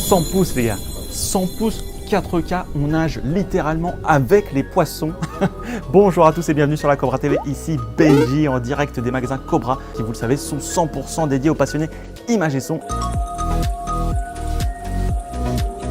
100 pouces les gars, 100 pouces 4K, on nage littéralement avec les poissons. Bonjour à tous et bienvenue sur la Cobra TV, ici Benji en direct des magasins Cobra qui, vous le savez, sont 100% dédiés aux passionnés images et son.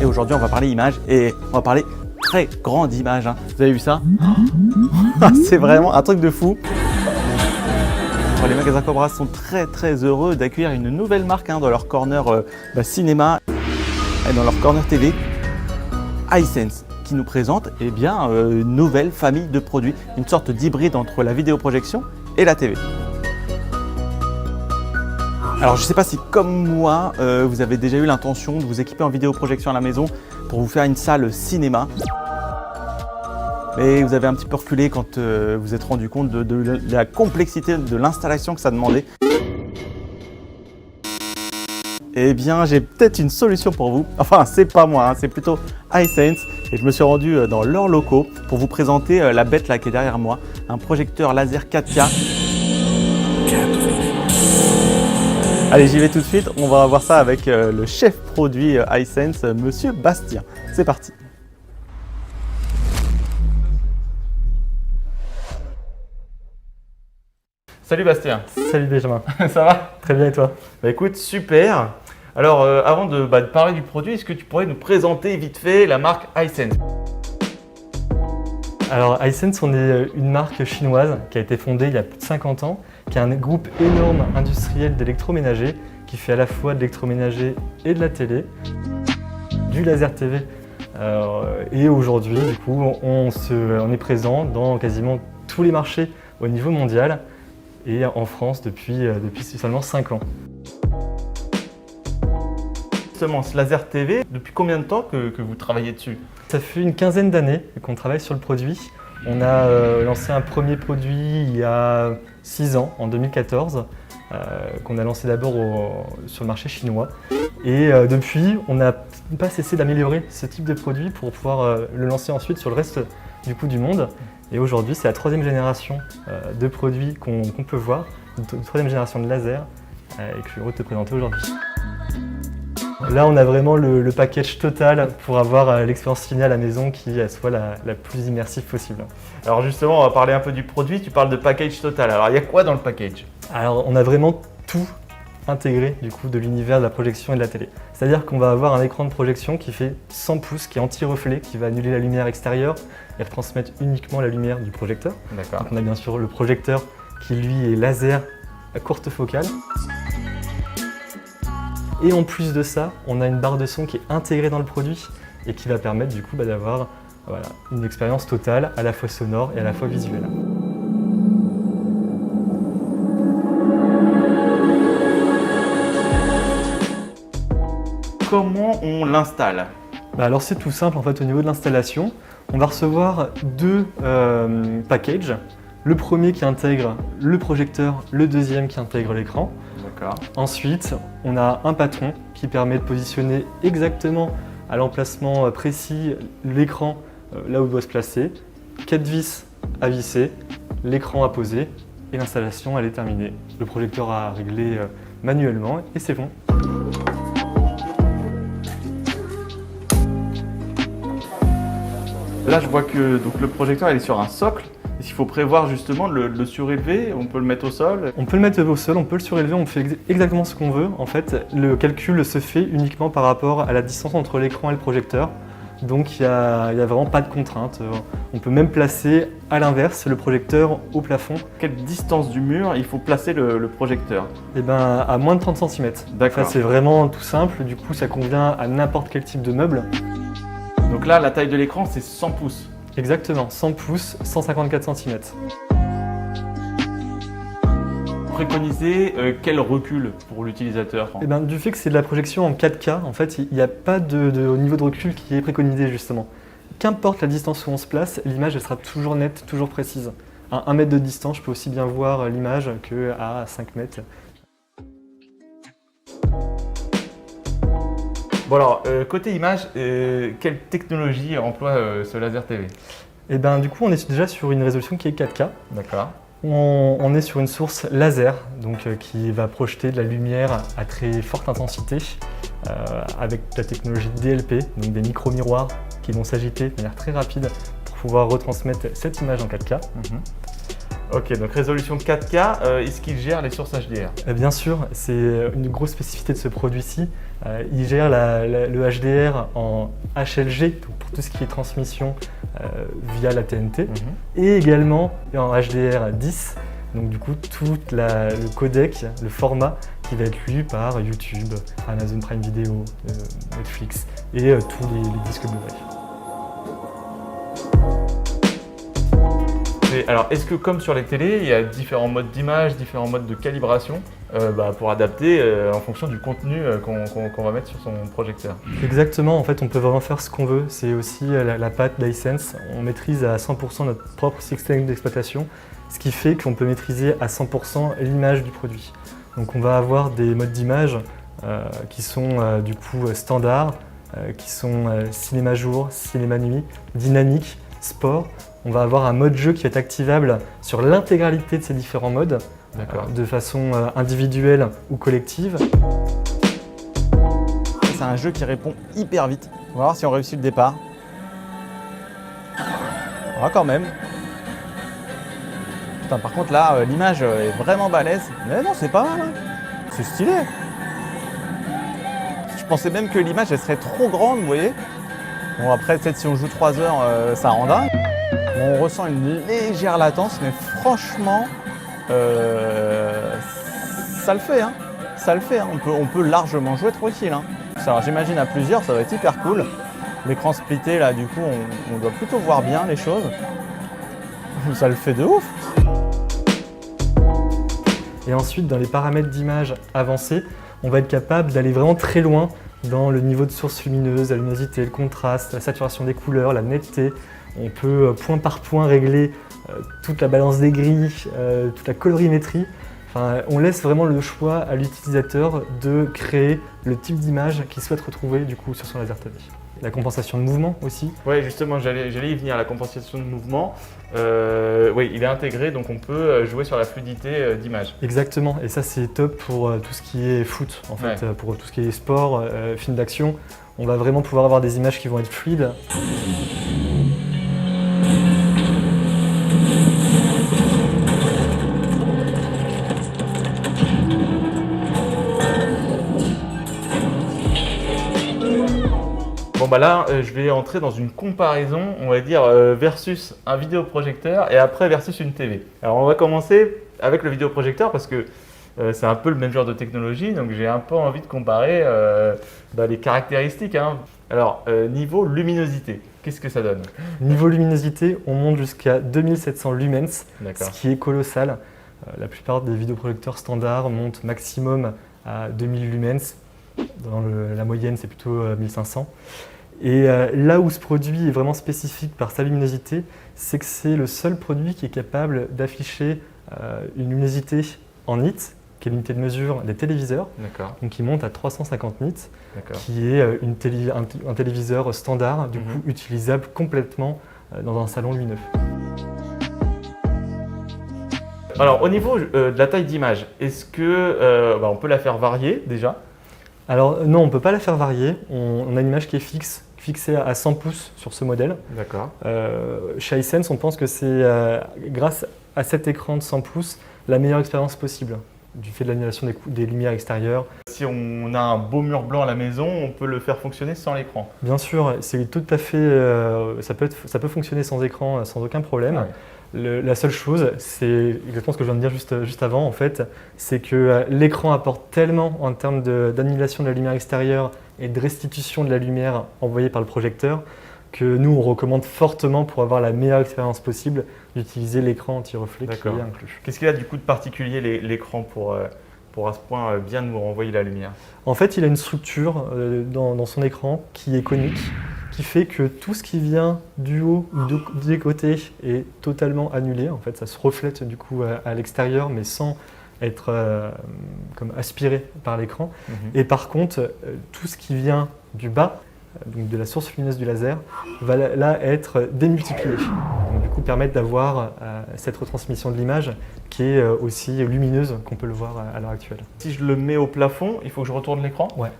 Et aujourd'hui on va parler images et on va parler très grande image. Vous avez vu ça? C'est vraiment un truc de fou. Les magasins Cobra sont très heureux d'accueillir une nouvelle marque dans leur corner cinéma et dans leur corner TV, Hisense, qui nous présente une nouvelle famille de produits, une sorte d'hybride entre la vidéoprojection et la TV. Alors je ne sais pas si comme moi, vous avez déjà eu l'intention de vous équiper en vidéoprojection à la maison pour vous faire une salle cinéma. Mais vous avez un petit peu reculé quand vous êtes rendu compte de la complexité de l'installation que ça demandait. Eh bien, j'ai peut-être une solution pour vous. Enfin, c'est pas moi, c'est plutôt Hisense. Et je me suis rendu dans leurs locaux pour vous présenter la bête là qui est derrière moi. Un projecteur laser 4K. Allez, j'y vais tout de suite. On va voir ça avec le chef produit Hisense, monsieur Bastien. C'est parti. Salut Bastien. Salut Benjamin. Ça va? Très bien et toi? Bah écoute, super. Alors avant de parler du produit, est-ce que tu pourrais nous présenter vite fait la marque Hisense? Alors Hisense, on est une marque chinoise qui a été fondée il y a plus de 50 ans, qui est un groupe énorme industriel d'électroménager qui fait à la fois de l'électroménager et de la télé, du laser TV. Et aujourd'hui, du coup, on est présent dans quasiment tous les marchés au niveau mondial. Et en France depuis seulement 5 ans. Justement, ce laser TV, depuis combien de temps que vous travaillez dessus? Ça fait une quinzaine d'années qu'on travaille sur le produit. On a lancé un premier produit il y a 6 ans, en 2014, qu'on a lancé d'abord sur le marché chinois. Et depuis, on n'a pas cessé d'améliorer ce type de produit pour pouvoir le lancer ensuite sur le reste du monde. Et aujourd'hui, c'est la troisième génération de produits qu'on peut voir, une troisième génération de laser et que je suis heureux de te présenter aujourd'hui. Là, on a vraiment le package total pour avoir l'expérience finale à la maison qui soit la plus immersive possible. Alors justement, on va parler un peu du produit, tu parles de package total. Alors il y a quoi dans le package? Alors on a vraiment tout intégré du coup de l'univers de la projection et de la télé. C'est-à-dire qu'on va avoir un écran de projection qui fait 100 pouces, qui est anti-reflet, qui va annuler la lumière extérieure et retransmettre uniquement la lumière du projecteur. D'accord. Donc on a bien sûr le projecteur qui lui est laser à courte focale. Et en plus de ça, on a une barre de son qui est intégrée dans le produit et qui va permettre du coup d'avoir une expérience totale à la fois sonore et à la fois visuelle. Comment on l'installe? Alors c'est tout simple en fait au niveau de l'installation. On va recevoir deux packages. Le premier qui intègre le projecteur, le deuxième qui intègre l'écran. D'accord. Ensuite, on a un patron qui permet de positionner exactement à l'emplacement précis l'écran là où il doit se placer. 4 vis à visser, l'écran à poser et l'installation elle est terminée. Le projecteur à régler manuellement et c'est bon. Là, je vois que donc, le projecteur il est sur un socle. Est-ce qu'il faut prévoir justement de le surélever? On peut le mettre au sol? On peut le mettre au sol, on peut le surélever, on fait exactement ce qu'on veut. En fait, le calcul se fait uniquement par rapport à la distance entre l'écran et le projecteur. Donc, il n'y a vraiment pas de contrainte. On peut même placer à l'inverse le projecteur au plafond. Quelle distance du mur il faut placer le projecteur? Eh ben, à moins de 30 cm. D'accord. C'est vraiment tout simple. Du coup, ça convient à n'importe quel type de meuble. Donc là, la taille de l'écran, c'est 100 pouces. Exactement, 100 pouces, 154 cm. Préconiser quel recul pour l'utilisateur? Eh ben, du fait que c'est de la projection en 4K, en fait, il n'y a pas de niveau de recul qui est préconisé justement. Qu'importe la distance où on se place, l'image elle sera toujours nette, toujours précise. À 1 mètre de distance, je peux aussi bien voir l'image qu'à 5 mètres. Bon alors, côté image, quelle technologie emploie ce laser TV? Et ben, du coup, on est déjà sur une résolution qui est 4K. D'accord. On est sur une source laser, donc qui va projeter de la lumière à très forte intensité avec la technologie DLP, donc des micro-miroirs qui vont s'agiter de manière très rapide pour pouvoir retransmettre cette image en 4K. Ok, donc résolution 4K, est-ce qu'il gère les sources HDR? Bien sûr, c'est une grosse spécificité de ce produit-ci. Il gère le HDR en HLG, donc pour tout ce qui est transmission via la TNT, et également en HDR10, donc du coup tout le codec, le format qui va être lu par YouTube, Amazon Prime Video, Netflix et tous les disques Blu-ray. Alors, est-ce que comme sur les télés, il y a différents modes d'image, différents modes de calibration pour adapter en fonction du contenu qu'on va mettre sur son projecteur? Exactement, en fait on peut vraiment faire ce qu'on veut, c'est aussi la patte d'iSense, on maîtrise à 100% notre propre système d'exploitation, ce qui fait qu'on peut maîtriser à 100% l'image du produit. Donc on va avoir des modes d'image qui sont du coup standards, qui sont cinéma jour, cinéma nuit, dynamique, sport. On va avoir un mode jeu qui est activable sur l'intégralité de ces différents modes, de façon individuelle ou collective. C'est un jeu qui répond hyper vite. On va voir si on réussit le départ. Ah, quand même. Putain, par contre là, l'image est vraiment balèze. Mais non, c'est pas mal. Hein. C'est stylé. Je pensais même que l'image elle serait trop grande, vous voyez. Bon après, peut-être si on joue 3 heures, ça rend dingue. On ressent une légère latence, mais franchement, ça le fait. Hein. Ça le fait. Hein. On peut largement jouer tranquille. Hein. Alors j'imagine à plusieurs, ça va être hyper cool. L'écran splitté, là, du coup, on doit plutôt voir bien les choses. Ça le fait de ouf. Et ensuite, dans les paramètres d'image avancés, on va être capable d'aller vraiment très loin dans le niveau de source lumineuse, la luminosité, le contraste, la saturation des couleurs, la netteté. On peut point par point régler toute la balance des grilles, toute la colorimétrie. Enfin, on laisse vraiment le choix à l'utilisateur de créer le type d'image qu'il souhaite retrouver du coup sur son laser TV. La compensation de mouvement aussi. Oui, justement, j'allais y venir, la compensation de mouvement. Oui, il est intégré, donc on peut jouer sur la fluidité d'image. Exactement, et ça c'est top pour tout ce qui est foot, en fait, pour tout ce qui est sport, film d'action. On va vraiment pouvoir avoir des images qui vont être fluides. Bon bah là, je vais entrer dans une comparaison, on va dire, versus un vidéoprojecteur et après versus une TV. Alors on va commencer avec le vidéoprojecteur parce que c'est un peu le même genre de technologie, donc j'ai un peu envie de comparer les caractéristiques. Hein. Alors, niveau luminosité, qu'est-ce que ça donne? Niveau luminosité, on monte jusqu'à 2700 lumens, D'accord. ce qui est colossal. La plupart des vidéoprojecteurs standards montent maximum à 2000 lumens. Dans la moyenne, c'est plutôt 1500. Et là où ce produit est vraiment spécifique par sa luminosité, c'est que c'est le seul produit qui est capable d'afficher une luminosité en nits, qui est l'unité de mesure des téléviseurs, donc qui monte à 350 nits, qui est un téléviseur standard, du coup utilisable complètement dans un salon lumineux. Alors au niveau de la taille d'image, est-ce que on peut la faire varier déjà? Alors non, on ne peut pas la faire varier. On a une image qui est fixée à 100 pouces sur ce modèle. D'accord. Chez iSense, on pense que c'est grâce à cet écran de 100 pouces la meilleure expérience possible du fait de l'annulation des lumières extérieures. Si on a un beau mur blanc à la maison, on peut le faire fonctionner sans l'écran? Bien sûr, c'est tout à fait, ça peut fonctionner sans écran sans aucun problème. Ouais. La seule chose, c'est exactement ce que je viens de dire juste avant, en fait, c'est que l'écran apporte tellement en termes d'annulation de la lumière extérieure et de restitution de la lumière envoyée par le projecteur que nous, on recommande fortement pour avoir la meilleure expérience possible d'utiliser l'écran anti-reflet qui est inclus. Qu'est-ce qu'il a du coup de particulier l'écran pour à ce point bien nous renvoyer la lumière? En fait, il a une structure dans son écran qui est conique, qui fait que tout ce qui vient du haut ou des côtés est totalement annulé. En fait, ça se reflète du coup à l'extérieur, mais sans être comme aspiré par l'écran. Et par contre, tout ce qui vient du bas, donc de la source lumineuse du laser, va là être démultiplié. Donc, du coup permettre d'avoir cette retransmission de l'image qui est aussi lumineuse qu'on peut le voir à l'heure actuelle. Si je le mets au plafond, il faut que je retourne l'écran? Ouais.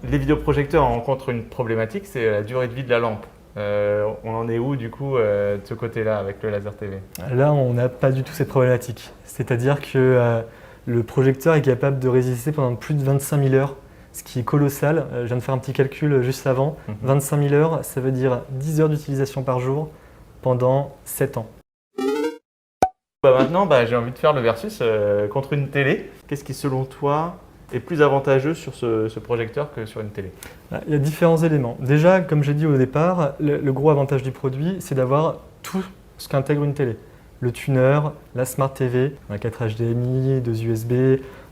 Les vidéoprojecteurs rencontrent une problématique, c'est la durée de vie de la lampe. On en est où du coup de ce côté-là avec le laser TV? Là, on n'a pas du tout cette problématique. C'est-à-dire que le projecteur est capable de résister pendant plus de 25 000 heures, ce qui est colossal. Je viens de faire un petit calcul juste avant. 25 000 heures, ça veut dire 10 heures d'utilisation par jour pendant 7 ans. Maintenant, j'ai envie de faire le versus contre une télé. Qu'est-ce qui, selon toi, est plus avantageux sur ce projecteur que sur une télé? Il y a différents éléments. Déjà, comme j'ai dit au départ, le gros avantage du produit, c'est d'avoir tout ce qu'intègre une télé. Le tuner, la Smart TV, on a 4 HDMI, 2 USB,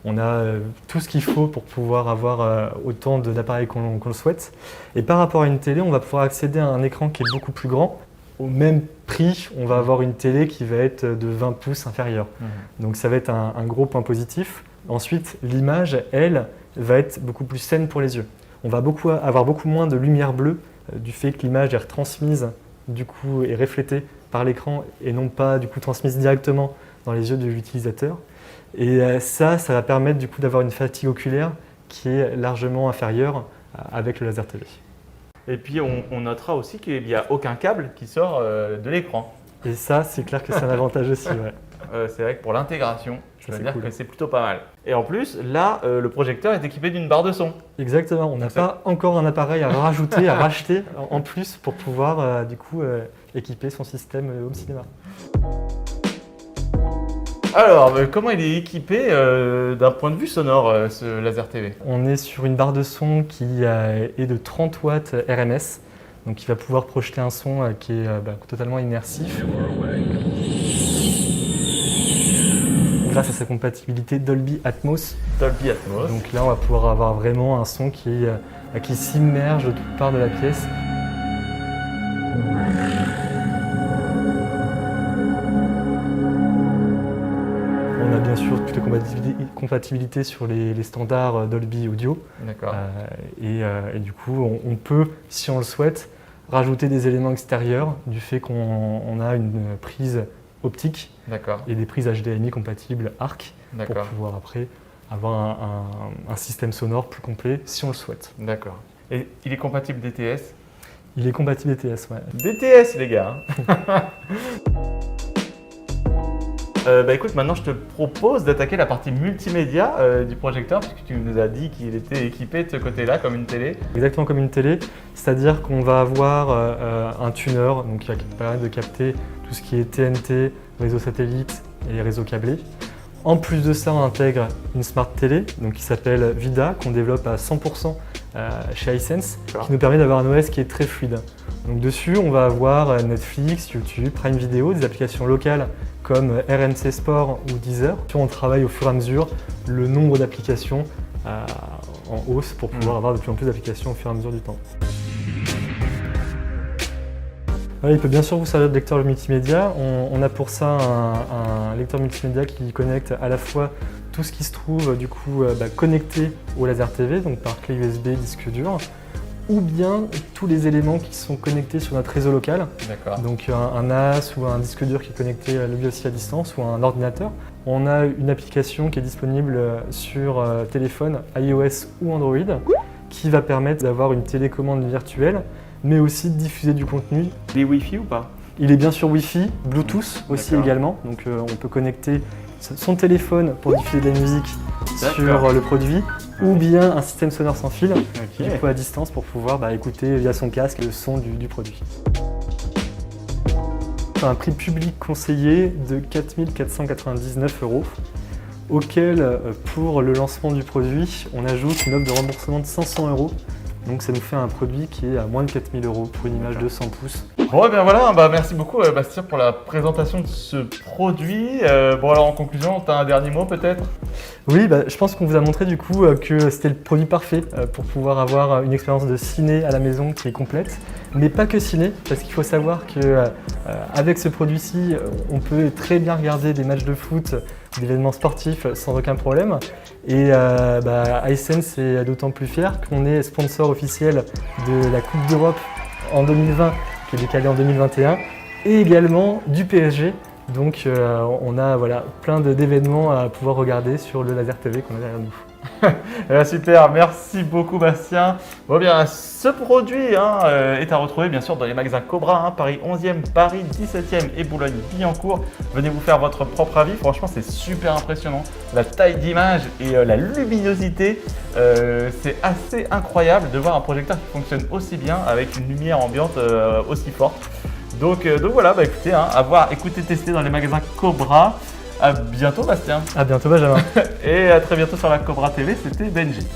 on a tout ce qu'il faut pour pouvoir avoir autant d'appareils qu'on le souhaite. Et par rapport à une télé, on va pouvoir accéder à un écran qui est beaucoup plus grand. Au même prix, on va avoir une télé qui va être de 20 pouces inférieure. Donc ça va être un gros point positif. Ensuite, l'image, elle, va être beaucoup plus saine pour les yeux. On va avoir beaucoup moins de lumière bleue du fait que l'image est retransmise du coup, est reflétée par l'écran et non pas du coup, transmise directement dans les yeux de l'utilisateur. Et ça va permettre du coup, d'avoir une fatigue oculaire qui est largement inférieure avec le laser TV. Et puis on notera aussi qu'il n'y a aucun câble qui sort de l'écran. Et ça, c'est clair que c'est un avantage aussi. Ouais. C'est vrai que pour l'intégration, je veux dire cool. que c'est plutôt pas mal. Et en plus, là, le projecteur est équipé d'une barre de son. Exactement, on n'a pas encore un appareil à rajouter, à racheter en plus pour pouvoir du coup équiper son système home cinéma. Alors, comment il est équipé d'un point de vue sonore, ce laser TV? On est sur une barre de son qui est de 30 watts RMS, donc qui va pouvoir projeter un son qui est totalement immersif. Grâce à sa compatibilité Dolby Atmos. Dolby Atmos. Donc là, on va pouvoir avoir vraiment un son qui s'immerge de toutes parts de la pièce. On a bien sûr toute la compatibilité sur les standards Dolby Audio. D'accord. Et du coup, on peut, si on le souhaite, rajouter des éléments extérieurs du fait qu'on a une prise optique et des prises HDMI compatibles ARC pour pouvoir après avoir un système sonore plus complet si on le souhaite. D'accord. Et il est compatible DTS? Il est compatible DTS, ouais. DTS les gars. Écoute, maintenant je te propose d'attaquer la partie multimédia du projecteur puisque tu nous as dit qu'il était équipé de ce côté-là comme une télé. Exactement comme une télé, c'est-à-dire qu'on va avoir un tuner donc, qui va permettre de capter tout ce qui est TNT, réseau satellite et réseau câblé. En plus de ça, on intègre une Smart Télé donc, qui s'appelle Vida, qu'on développe à 100% chez iSense, qui nous permet d'avoir un OS qui est très fluide. Donc dessus, on va avoir Netflix, YouTube, Prime Video, des applications locales comme RMC Sport ou Deezer. On travaille au fur et à mesure le nombre d'applications en hausse pour pouvoir avoir de plus en plus d'applications au fur et à mesure du temps. Il peut bien sûr vous servir de lecteur multimédia. On a pour ça un lecteur multimédia qui connecte à la fois tout ce qui se trouve du coup connecté au laser TV, donc par clé USB, disque dur, ou bien tous les éléments qui sont connectés sur notre réseau local. Donc un NAS ou un disque dur qui est connecté lui aussi à distance ou un ordinateur. On a une application qui est disponible sur téléphone iOS ou Android qui va permettre d'avoir une télécommande virtuelle mais aussi de diffuser du contenu. Il est Wi-Fi ou pas? Il est bien sûr Wi-Fi, Bluetooth aussi également, donc on peut connecter son téléphone pour diffuser de la musique sur le produit, ou bien un système sonore sans fil, du coup à distance pour pouvoir écouter via son casque le son du produit. Un prix public conseillé de 4 499 €, auquel pour le lancement du produit, on ajoute une offre de remboursement de 500 €. Donc ça nous fait un produit qui est à moins de 4 000 € pour une image de 100 pouces. Bon, bien voilà, merci beaucoup Bastien pour la présentation de ce produit. Bon alors en conclusion, tu as un dernier mot peut-être? Oui, je pense qu'on vous a montré du coup que c'était le produit parfait pour pouvoir avoir une expérience de ciné à la maison qui est complète. Mais pas que ciné, parce qu'il faut savoir qu'avec ce produit-ci, on peut très bien regarder des matchs de foot, d'événements sportifs sans aucun problème. Et iSense est d'autant plus fier qu'on est sponsor officiel de la Coupe d'Europe en 2020 qui est décalé en 2021, et également du PSG. Donc on a voilà, plein d'événements à pouvoir regarder sur le Laser TV qu'on a derrière nous. Eh bien, super, merci beaucoup Bastien. Bon bien, ce produit est à retrouver bien sûr dans les magasins Cobra, Paris 11e, Paris 17e et Boulogne-Billancourt. Venez vous faire votre propre avis, franchement c'est super impressionnant. La taille d'image et la luminosité, c'est assez incroyable de voir un projecteur qui fonctionne aussi bien avec une lumière ambiante aussi forte. Donc voilà, écoutez, à voir, écoutez, tester dans les magasins Cobra. À bientôt Bastien. À bientôt Benjamin. Et à très bientôt sur la Cobra TV, c'était Benji.